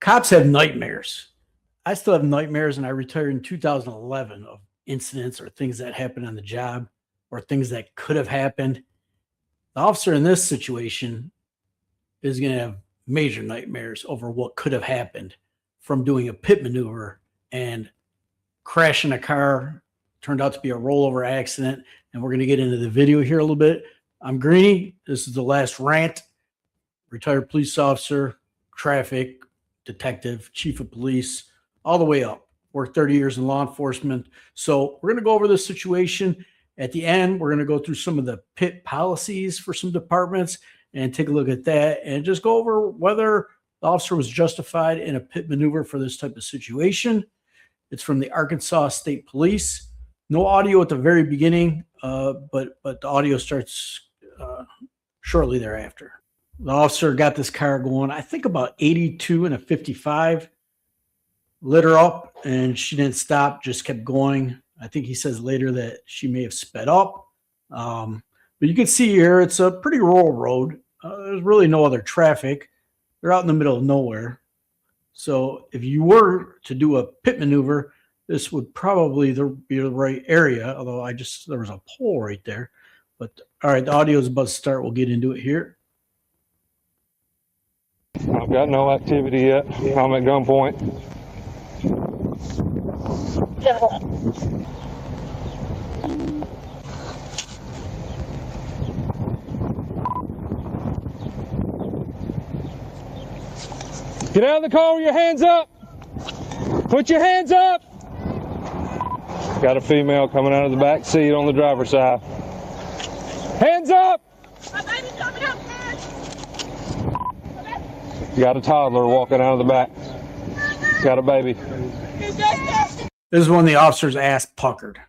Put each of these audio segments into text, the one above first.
Cops have nightmares. I still have nightmares, and I retired in 2011 of incidents or things that happened on the job or things that could have happened. The officer in this situation is going to have major nightmares over what could have happened from doing a pit maneuver and crashing a car. Turned out to be a rollover accident, and we're going to get into the video here a little bit. I'm Greeny. This is the last rant. Retired police officer, traffic, detective, chief of police, all the way up. Worked 30 years in law enforcement. So we're going to go over this situation. At the end, we're going to go through some of the pit policies for some departments and take a look at that and just go over whether the officer was justified in a pit maneuver for this type of situation. It's from the Arkansas State Police. No audio at the very beginning, but the audio starts shortly thereafter. The officer got this car going, I think about 82 and a 55, lit her up, and she didn't stop, just kept going. I think he says later that she may have sped up. But you can see here, it's a pretty rural road. There's really no other traffic. They're out in the middle of nowhere. So if you were to do a pit maneuver, this would probably be the right area, although there was a pole right there. But all right, the audio is about to start. We'll get into it here. I've got no activity yet. I'm at gunpoint. Get out of the car with your hands up. Put your hands up. Got a female coming out of the back seat on the driver's side. Hands up. My baby's coming up, man. Got a toddler walking out of the back. Got a baby. This is when the officer's ass puckered.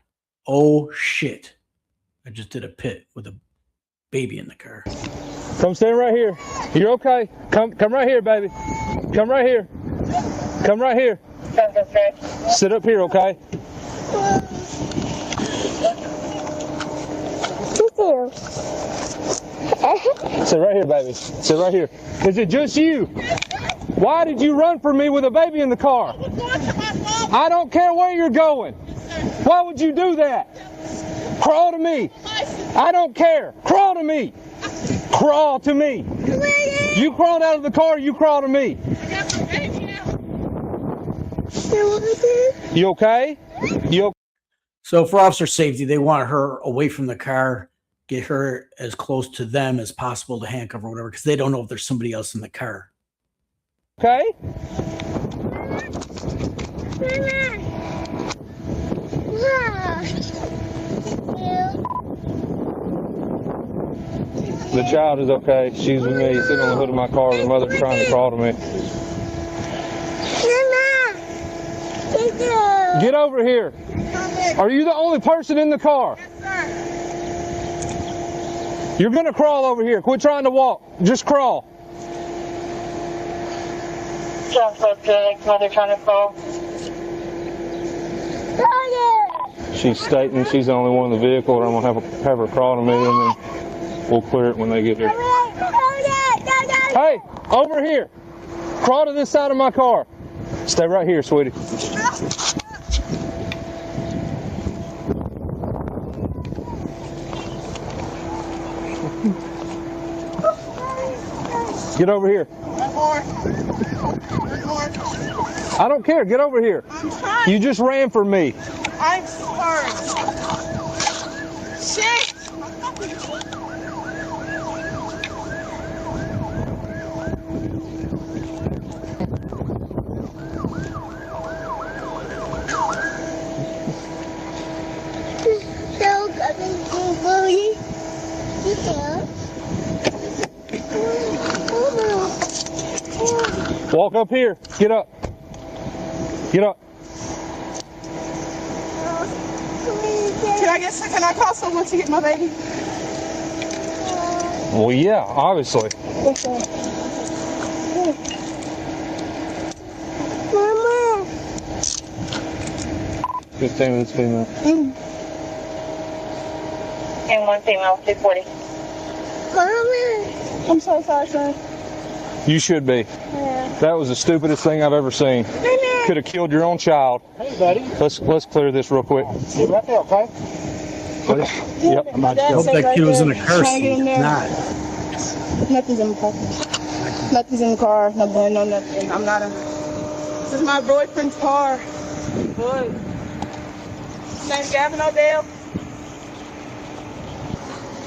Oh shit. I just did a pit with a baby in the car. Come stand right here. You're okay. Come right here, baby. Come right here. Come right here. Sit up here, okay? Sit right here, baby. Sit right here. Is it just you? Why did you run from me with a baby in the car? I don't care where you're going. Why would you do that? Crawl to me. I don't care. Crawl to me. Crawl to me. You crawled out of the car, you crawl to me. You okay? You okay? So for officer safety, they want her away from the car, get her as close to them as possible to handcuff or whatever, because they don't know if there's somebody else in the car. Okay? The child is okay. She's with me, sitting on the hood of my car. The mother's trying to crawl to me. Get over here. Are you the only person in the car? You're going to crawl over here. Quit trying to walk. Just crawl. Mother trying to crawl. She's stating she's the only one in the vehicle, and I'm going to have her crawl to me, and then we'll clear it when they get here. Hey, over here. Crawl to this side of my car. Stay right here, sweetie. Get over here. I don't care. Get over here. You just ran from me. I'm sorry. Shit. Walk up here. Get up. Get up. Can I call someone to get my baby? Well, yeah, obviously. Mama. 15 minutes female. And one female, 240. Mama. I'm so sorry, son. You should be. Yeah. That was the stupidest thing I've ever seen. Could have killed your own child. Hey, buddy. Let's clear this real quick. You right there, okay? Yep. I'm about to hope that kid was in a car seat. Not. Nothing's in the car. Nothing's in the car. No blood, no nothing. I'm not a. This is my boyfriend's car. Good. His name's Gavin O'Dell.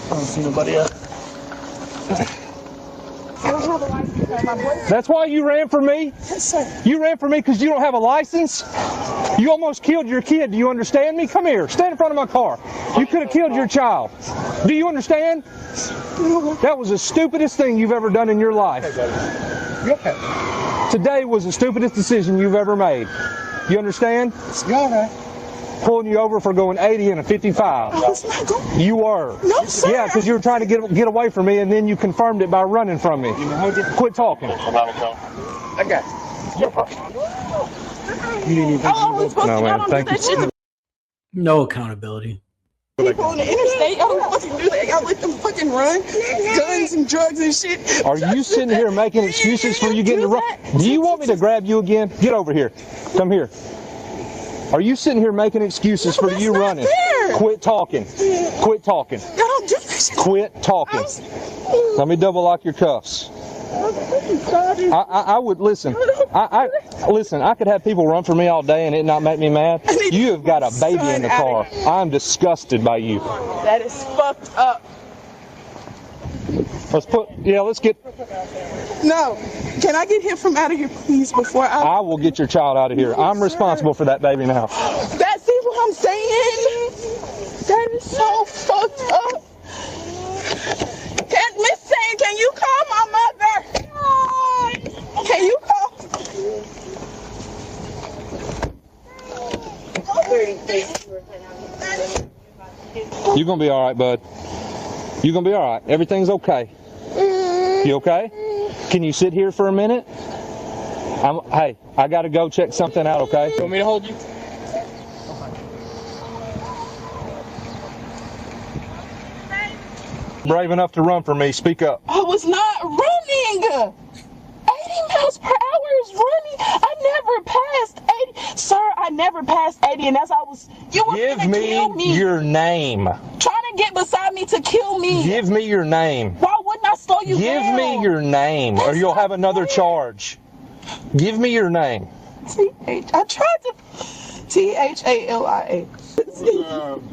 I don't see nobody else. I don't have a license. My boyfriend. That's why you ran for me? Yes, sir. You ran for me because you don't have a license? You almost killed your kid. Do you understand me? Come here. Stand in front of my car. You could have killed your child. Do you understand? That was the stupidest thing you've ever done in your life. You okay? Today was the stupidest decision you've ever made. You understand? You okay? Pulling you over for going 80 and a 55. I was not going. You were. No, sir. Yeah, because you were trying to get away from me, and then you confirmed it by running from me. Quit talking. I got you. You didn't even. I was supposed No, to man, not thank do that you. shit. No accountability. People on the interstate, y'all don't fucking do that. Y'all let them fucking run. Guns and drugs and shit. Are you sitting here making excuses for you getting to run? Do you want me to grab you again? Get over here. Come here. Are you sitting here making excuses for you running? Quit talking. Quit talking. Y'all don't do that shit. Quit talking. Let me double lock your cuffs. I would listen. I listen. I could have people run for me all day and it not make me mad. You have got a baby in the car. I'm disgusted by you. That is fucked up. Let's get. No. Can I get him from out of here, please, before I will get your child out of here. I'm responsible for that baby now. That's what I'm saying. That is so fucked up. Miss Sane, can you call my mother? Can you call? You're gonna be all right, bud. You're gonna be all right. Everything's okay. You okay? Can you sit here for a minute? Hey, I gotta go check something out, okay? You want me to hold you? Brave enough to run for me, speak up. I was not running. 80 miles per hour is running. I never passed 80. Sir, I never passed 80, and that's I was. You were Give gonna kill me me. your name. Trying to get beside me to kill me. Give me your name. Why wouldn't I slow you Give down? me your name, or you'll have another charge. Give me your name. I tried to. THALIA.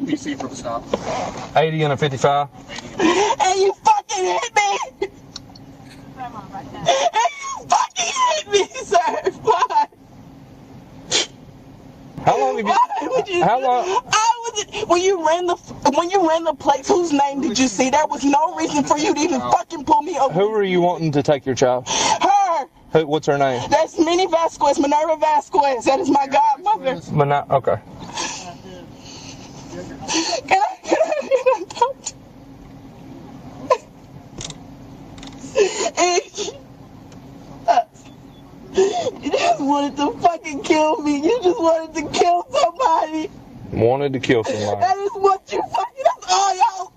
PC for the stop. 80 and a 55. And you fucking hit me. And you fucking hit me, sir. Why? How long have you? Why would you? How long? When you ran the plates, whose name did you see? There was no reason for you to even fucking pull me over. Who are you wanting to take your child? Her. What's her name? That's Minnie Vasquez, Minerva Vasquez. That is my godmother. Okay. Can I talk to you just wanted to fucking kill me. You just wanted to kill somebody. Wanted to kill somebody. That is what you fucking, that's all y'all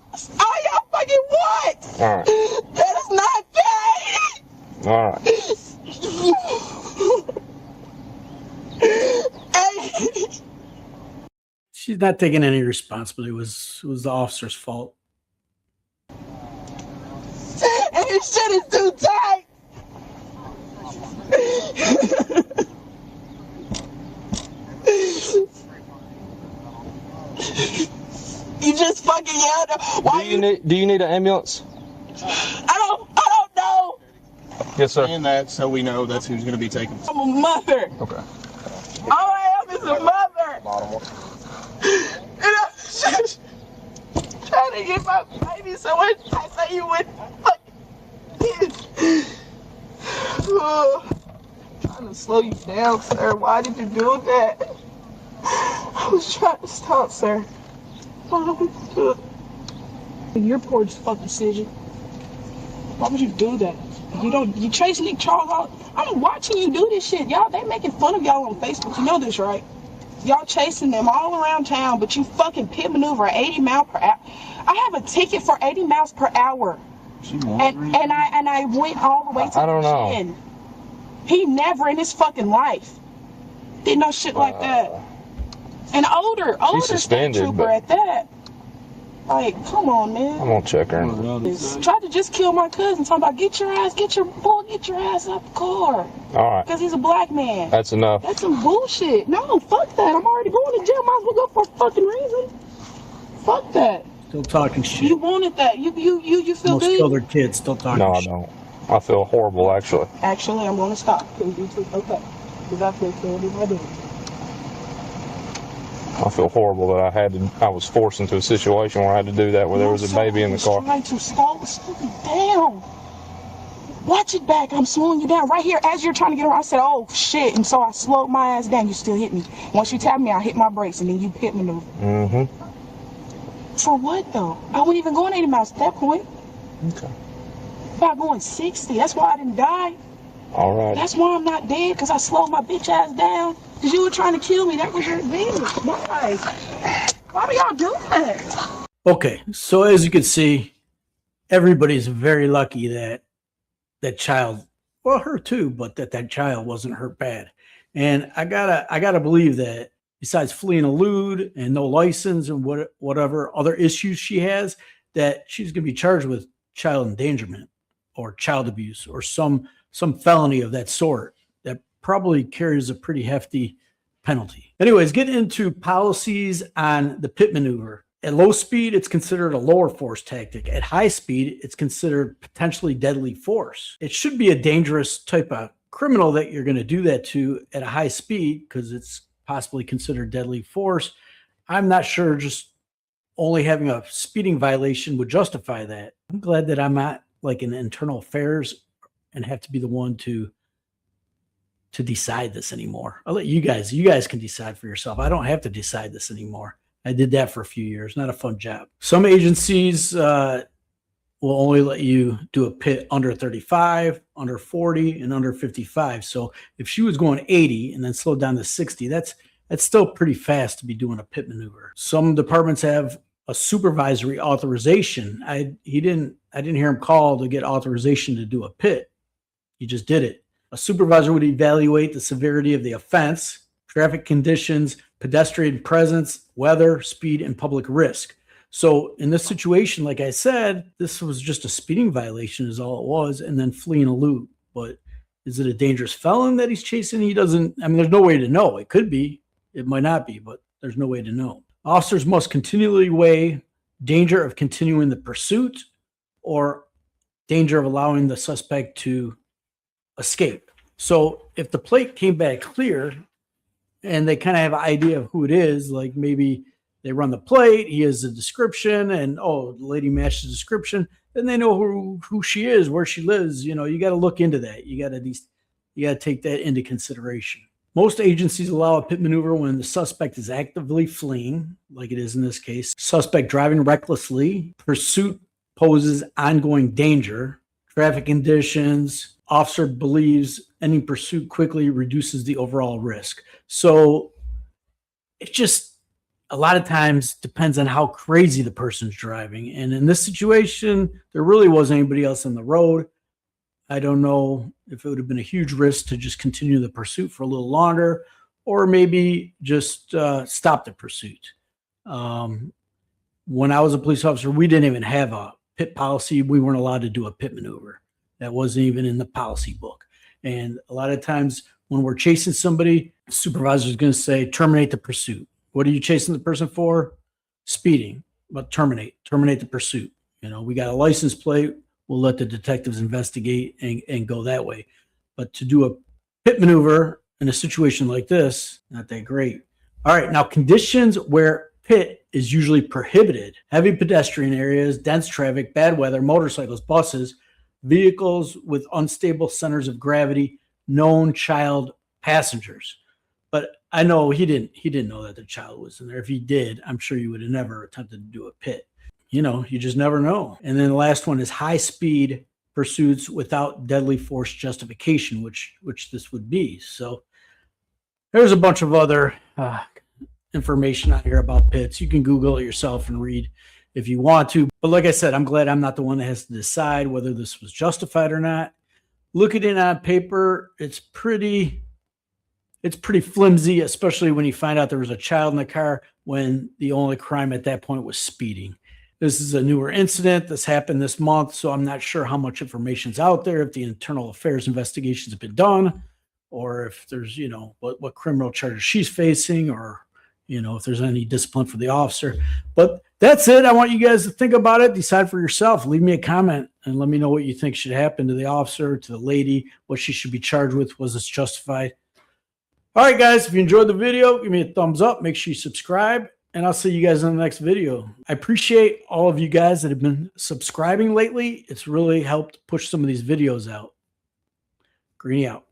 fucking want. All right. That is not gay. All right. She's not taking any responsibility. It was the officer's fault. And his shit is too tight. You just fucking yelled. Why Do you need an ambulance? I don't know. Yes, sir. And that, so we know that's who's going to be taken. I'm a mother. Okay. All I am is a mother. Bottom one. And I'm just trying to get my baby somewhere. I say you would fucking. Oh, trying to slow you down, sir. Why did you do that? I was trying to stop, sir. Why would you do it? Your poor fucking decision. Why would you do that? You chase Nick Charles out. I'm watching you do this shit. Y'all, they making fun of y'all on Facebook. You know this, right? Y'all chasing them all around town, but you fucking pit maneuver at 80 miles per hour. I have a ticket for 80 miles per hour. And I went all the way to I don't the know. chin. He never in his fucking life did no shit like that. And older state suspended, trooper but- at that. Like, come on, man. I'm gonna check her. Tried to just kill my cousin. Talking about get your ass out the car. All right, Because he's a black man. that's enough. That's some bullshit. No, fuck that. I'm already going to jail. Might as well go for a fucking reason. Fuck that. Still talking shit. You wanted that. You feel Almost killed good? their kids. Still talking No, I shit. don't. I feel horrible, actually. Actually, I'm going to stop. Because you took okay. Because I feel terrible if I do. I feel horrible that I was forced into a situation where I had to do that, where there was a baby in the car. I'm trying to slow you down. Watch it back. I'm slowing you down right here as you're trying to get around. I said, oh shit, and so I slowed my ass down. You still hit me. Once you tap me, I hit my brakes, and then you hit me. For what though? I wasn't even going 80 miles at that point. Okay. About going 60. That's why I didn't die. All right. That's why I'm not dead, because I slowed my bitch ass down. Because you were trying to kill me. That was your advantage. Why? Why do y'all do that? Okay, so as you can see, everybody's very lucky that that child, well, her too, but that child wasn't hurt bad. And I gotta believe that besides fleeing elude and no license and whatever other issues she has, that she's gonna be charged with child endangerment or child abuse or some felony of that sort that probably carries a pretty hefty penalty. Anyways, get into policies on the pit maneuver. At low speed, it's considered a lower force tactic. At high speed, it's considered potentially deadly force. It should be a dangerous type of criminal that you're going to do that to at a high speed because it's possibly considered deadly force. I'm not sure just only having a speeding violation would justify that. I'm glad that I'm not like in internal affairs and have to be the one to decide this anymore. I'll let you guys can decide for yourself. I don't have to decide this anymore. I did that for a few years. Not a fun job. Some agencies will only let you do a pit under 35, under 40, and under 55. So if she was going 80 and then slowed down to 60, that's still pretty fast to be doing a pit maneuver. Some departments have a supervisory authorization. I didn't hear him call to get authorization to do a pit. He just did it. A supervisor would evaluate the severity of the offense, traffic conditions, pedestrian presence, weather, speed, and public risk. So in this situation, like I said, this was just a speeding violation is all it was, and then fleeing elude. But is it a dangerous felon that he's chasing? He doesn't, I mean, there's no way to know. It could be, it might not be, but there's no way to know. Officers must continually weigh danger of continuing the pursuit or danger of allowing the suspect to escape. So if the plate came back clear and they kind of have an idea of who it is, like maybe they run the plate, he has a description, and oh, the lady matches the description, then they know who she is, where she lives. You know, you got to look into that. You got to take that into consideration. Most agencies allow a pit maneuver when the suspect is actively fleeing, like it is in this case. Suspect driving recklessly, pursuit poses ongoing danger, traffic conditions, officer believes any pursuit quickly reduces the overall risk. So it just a lot of times depends on how crazy the person's driving. And in this situation, there really wasn't anybody else on the road. I don't know if it would have been a huge risk to just continue the pursuit for a little longer, or maybe just stop the pursuit. When I was a police officer, we didn't even have a pit policy. We weren't allowed to do a pit maneuver. That wasn't even in the policy book. And a lot of times when we're chasing somebody, the supervisor is going to say, terminate the pursuit. What are you chasing the person for? Speeding. But terminate the pursuit. You know, we got a license plate. We'll let the detectives investigate and go that way. But to do a pit maneuver in a situation like this, not that great. All right, now conditions where pit is usually prohibited. Heavy pedestrian areas, dense traffic, bad weather, motorcycles, buses, vehicles with unstable centers of gravity, known child passengers. But I know he didn't know that the child was in there. If he did, I'm sure you would have never attempted to do a pit. You know, you just never know. And then the last one is high speed pursuits without deadly force justification, which this would be. So there's a bunch of other information out here about pits. You can Google it yourself and read if you want to. But like I said, I'm glad I'm not the one that has to decide whether this was justified or not. Looking at it on paper, it's pretty flimsy, especially when you find out there was a child in the car when the only crime at that point was speeding. This is a newer incident. This happened this month, so I'm not sure how much information's out there, if the internal affairs investigations have been done, or if there's, what criminal charges she's facing, or, if there's any discipline for the officer. But that's it. I want you guys to think about it, decide for yourself. Leave me a comment and let me know what you think should happen to the officer, to the lady, what she should be charged with. Was this justified? All right, guys, if you enjoyed the video, give me a thumbs up. Make sure you subscribe, and I'll see you guys in the next video. I appreciate all of you guys that have been subscribing lately. It's really helped push some of these videos out. Greeny out.